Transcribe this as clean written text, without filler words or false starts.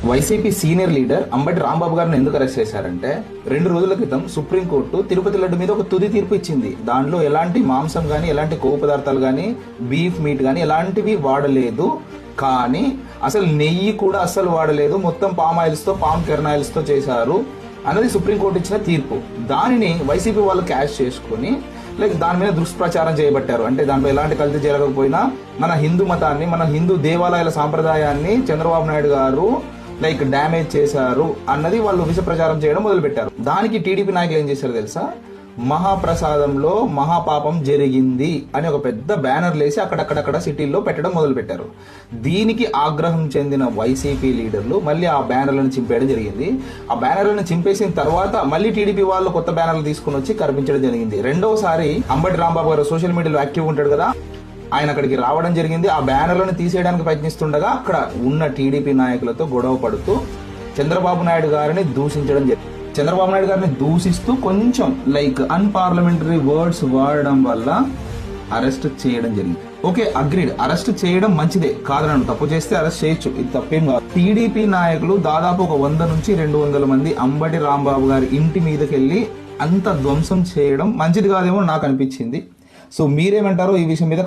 YCP senior leader Ambati Rambabu గారిని ఎందుకు arrest చేశారంటే 2 రోజుల క్రితం సుప్రీంకోర్టు తిరుపతి లడ్డు మీద ఒక తుది తీర్పు ఇచ్చింది. దాంట్లో ఎలాంటి మాంసం కానీ, ఎలాంటి కొవ్వు పదార్థాలు కానీ, బీఫ్ మీట్ కానీ ఎలాంటివి వాడలేదు. కానీ అసలు నెయ్యి కూడా అస్సలు వాడలేదు, మొత్తం పామ్ ఆయిల్స్తో, పామ్ కెర్నాయిల్స్తో చేశారు అన్నది సుప్రీంకోర్టు ఇచ్చిన తీర్పు. దానిని వైసీపీ వాళ్ళు క్యాష్ చేసుకుని దాని మీద దుష్ప్రచారం చేయబట్టారు. అంటే దాంట్లో ఎలాంటి కల్తీ జరగకపోయినా మన హిందూ మతాన్ని, మన హిందూ దేవాలయాల సాంప్రదాయాన్ని చంద్రబాబు నాయుడు గారు డ్యామేజ్ చేశారు అన్నది వాళ్ళు విష ప్రచారం చేయడం మొదలుపెట్టారు. దానికి టీడీపీ నాయకులు ఏం చేశారు తెలుసా? మహాప్రసాదంలో మహాపాపం జరిగింది అని ఒక పెద్ద బ్యానర్ లేసి అక్కడక్కడక్కడ సిటీల్లో పెట్టడం మొదలుపెట్టారు. దీనికి ఆగ్రహం చెందిన వైసీపీ లీడర్లు మళ్ళీ ఆ బ్యానర్లను చింపేయడం జరిగింది. ఆ బ్యానర్లను చింపేసిన తర్వాత మళ్ళీ టీడీపీ వాళ్ళు కొత్త బ్యానర్లు తీసుకుని వచ్చి కనిపించడం జరిగింది. రెండోసారి అంబటి రాంబాబు గారు సోషల్ మీడియాలో యాక్టివ్ ఉంటాడు కదా, ఆయన అక్కడికి రావడం జరిగింది. ఆ బ్యానర్లను తీసేయడానికి ప్రయత్నిస్తుండగా అక్కడ ఉన్న టీడీపీ నాయకులతో గొడవ పడుతూ చంద్రబాబు నాయుడు గారిని దూషించడం జరిగింది. చంద్రబాబు నాయుడు గారిని దూషిస్తూ కొంచెం అన్పార్లమెంటరీ వర్డ్స్ వాడడం వల్ల అరెస్ట్ చేయడం జరిగింది. ఓకే, అగ్రీడ్, అరెస్ట్ చేయడం మంచిదే, కాదనను, తప్పు చేస్తే అరెస్ట్ చేయొచ్చు, ఇది తప్పేం కాదు. టీడీపీ నాయకులు దాదాపు ఒక 100 నుంచి 200 మంది అంబటి రాంబాబు గారి ఇంటి మీదకి వెళ్ళి అంత ధ్వంసం చేయడం మంచిది కాదేమో నాకు అనిపించింది. సో మీరేమంటారో ఈ విషయం మీద